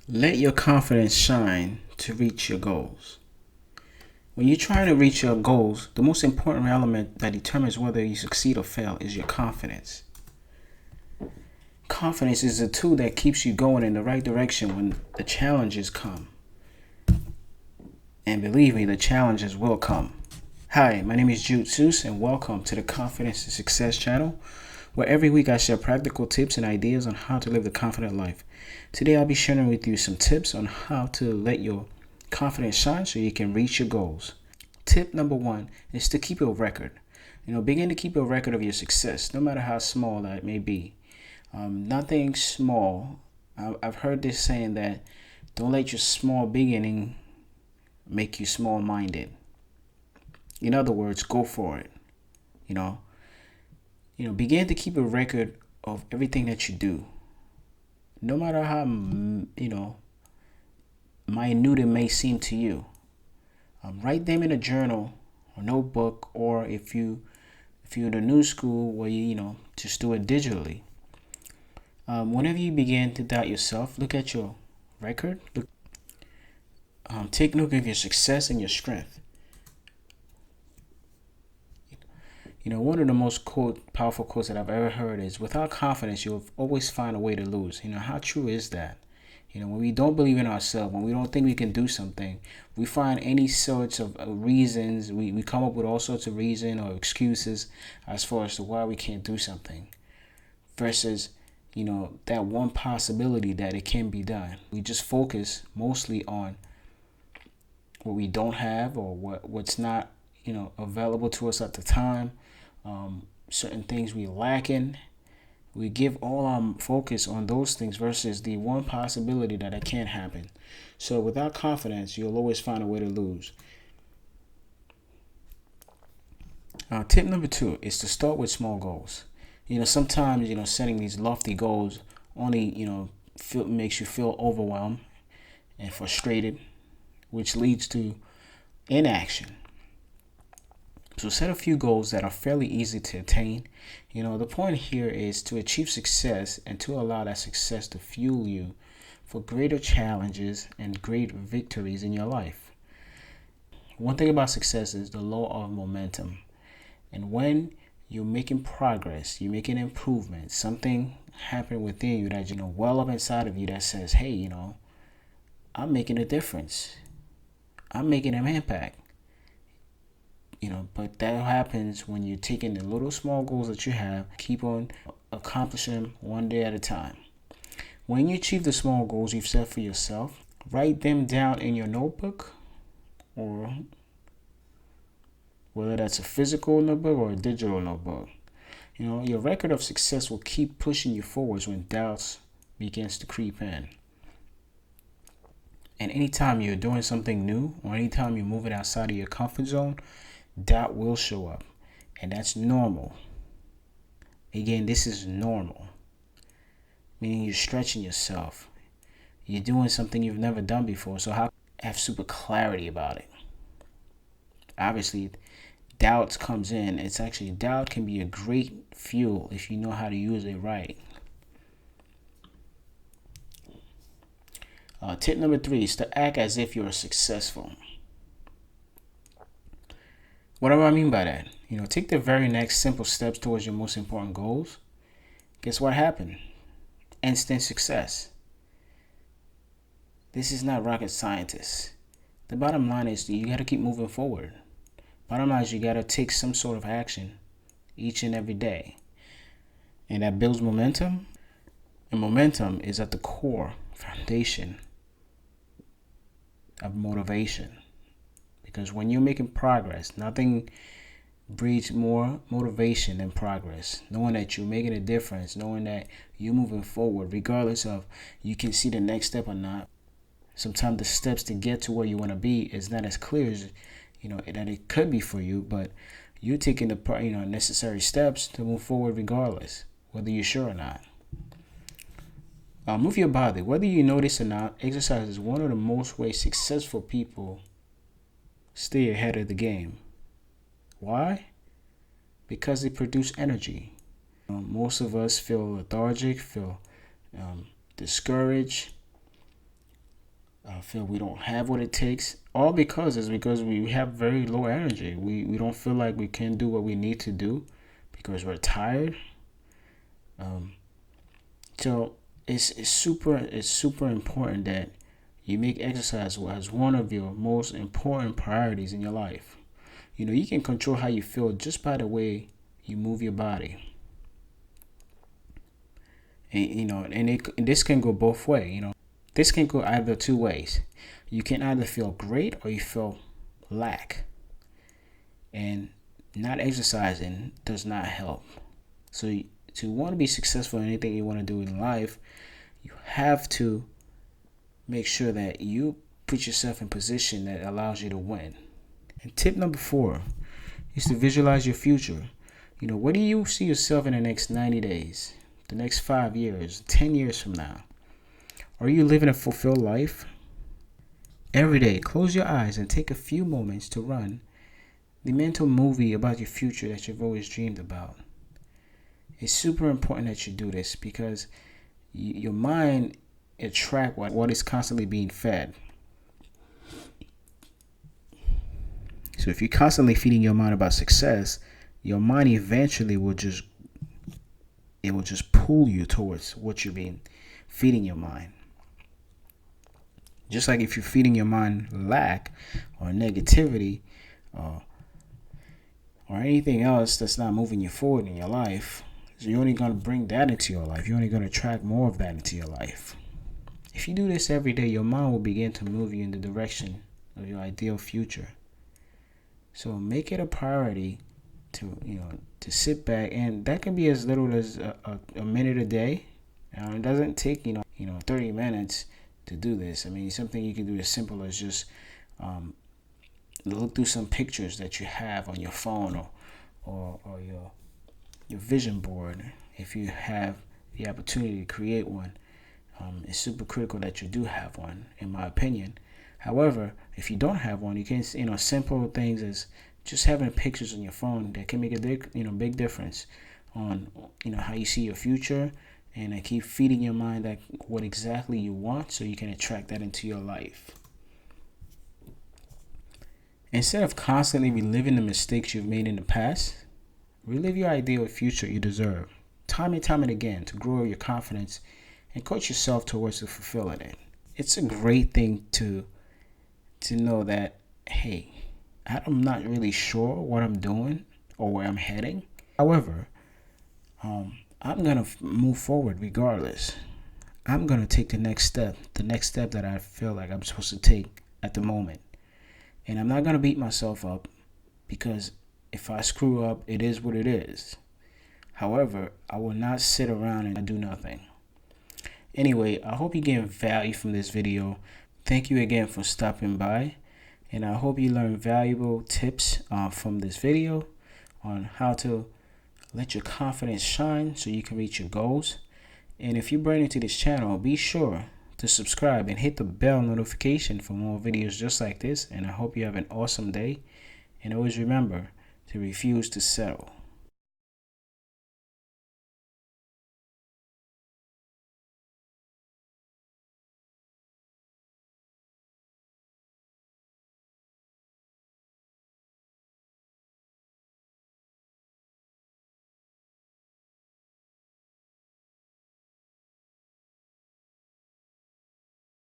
Let your confidence shine to reach your goals. When you're trying to reach your goals, the most important element that determines whether you succeed or fail is your confidence. Confidence is a tool that keeps you going in the right direction when the challenges come. And believe me, the challenges will come. Hi, my name is Jude, Ceus, and welcome to the Confidence and Success channel, where every week I share practical tips and ideas on how to live the confident life. Today I'll be sharing with you some tips on how to let your confidence shine so you can reach your goals. Tip number one is to keep a record. Begin to keep a record of your success, no matter how small that may be. Nothing small. I've heard this saying that don't let your small beginning make you small-minded. In other words, go for it. Begin to keep a record of everything that you do, no matter how minute it may seem to you. Write them in a journal or notebook, or if you're in the new school where you just do it digitally. Whenever you begin to doubt yourself, look at your record. Take note of your success and your strength. One of the most powerful quotes that I've ever heard is, without confidence, you'll always find a way to lose. How true is that? When we don't believe in ourselves, when we don't think we can do something, we find any sorts of reasons. We come up with all sorts of reasons or excuses as far as to why we can't do something. Versus, that one possibility that it can be done. We just focus mostly on what we don't have or what's not, available to us at the time. Certain things we lack in. We give all our focus on those things versus the one possibility that it can't happen. So without confidence, you'll always find a way to lose. Tip number two is to start with small goals. Sometimes, setting these lofty goals only, makes you feel overwhelmed and frustrated, which leads to inaction. So set a few goals that are fairly easy to attain. The point here is to achieve success and to allow that success to fuel you for greater challenges and great victories in your life. One thing about success is the law of momentum. And when you're making progress, you're making improvements, something happened within you that, well up inside of you that says, hey, I'm making a difference. I'm making an impact. But that happens when you're taking the little small goals that you have, keep on accomplishing them one day at a time. When you achieve the small goals you've set for yourself, write them down in your notebook, or whether that's a physical notebook or a digital notebook. Your record of success will keep pushing you forwards when doubts begins to creep in. And anytime you're doing something new or anytime you're moving outside of your comfort zone, doubt will show up, and that's normal. Again, this is normal, meaning you're stretching yourself. You're doing something you've never done before, so how have super clarity about it? Obviously, doubt comes in. Doubt can be a great fuel if you know how to use it right. Tip number three is to act as if you're successful. What do I mean by that? Take the very next simple steps towards your most important goals. Guess what happened? Instant success. This is not rocket scientist. The bottom line is that you got to keep moving forward. Bottom line is you got to take some sort of action each and every day. And that builds momentum. And momentum is at the core foundation of motivation. Because when you're making progress, nothing breeds more motivation than progress. Knowing that you're making a difference, knowing that you're moving forward, regardless of you can see the next step or not. Sometimes the steps to get to where you want to be is not as clear as that it could be for you, but you're taking the necessary steps to move forward regardless, whether you're sure or not. Move your body. Whether you notice or not, exercise is one of the most ways successful people stay ahead of the game. Why? Because they produce energy. Most of us feel lethargic, feel discouraged, feel we don't have what it takes. All because we have very low energy. We don't feel like we can do what we need to do because we're tired. So it's super important that you make exercise as one of your most important priorities in your life. You can control how you feel just by the way you move your body. And this can go both ways. This can go either two ways. You can either feel great or you feel lack. And not exercising does not help. So to want to be successful in anything you want to do in life, you have to make sure that you put yourself in position that allows you to win. And tip number 4 is to visualize your future. Where do you see yourself in the next 90 days, the next 5 years, 10 years from now? Are you living a fulfilled life? Every day, close your eyes and take a few moments to run the mental movie about your future that you've always dreamed about. It's super important that you do this because your mind attracts what is constantly being fed. So if you're constantly feeding your mind about success, your mind eventually will just pull you towards what you're being feeding your mind. Just like if you're feeding your mind lack or negativity or anything else that's not moving you forward in your life, so you're only going to bring that into your life. You're only going to attract more of that into your life. If you do this every day, your mind will begin to move you in the direction of your ideal future. So make it a priority to sit back, and that can be as little as a minute a day. It doesn't take 30 minutes to do this. I mean, something you can do as simple as just look through some pictures that you have on your phone or your vision board. If you have the opportunity to create one, it's super critical that you do have one, in my opinion. However, if you don't have one, you can simple things as just having pictures on your phone that can make a big difference on how you see your future. And I keep feeding your mind that what exactly you want so you can attract that into your life. Instead of constantly reliving the mistakes you've made in the past, relive your ideal future you deserve. Time and again to grow your confidence and coach yourself towards fulfilling it. It's a great thing to know that, hey, I'm not really sure what I'm doing or where I'm heading. However, I'm going to move forward regardless. I'm going to take the next step that I feel like I'm supposed to take at the moment. And I'm not going to beat myself up because if I screw up, it is what it is. However, I will not sit around and do nothing. Anyway, I hope you get value from this video. Thank you again for stopping by. And I hope you learned valuable tips from this video on how to let your confidence shine so you can reach your goals. And if you're brand new to this channel, be sure to subscribe and hit the bell notification for more videos just like this. And I hope you have an awesome day. And always remember to refuse to settle.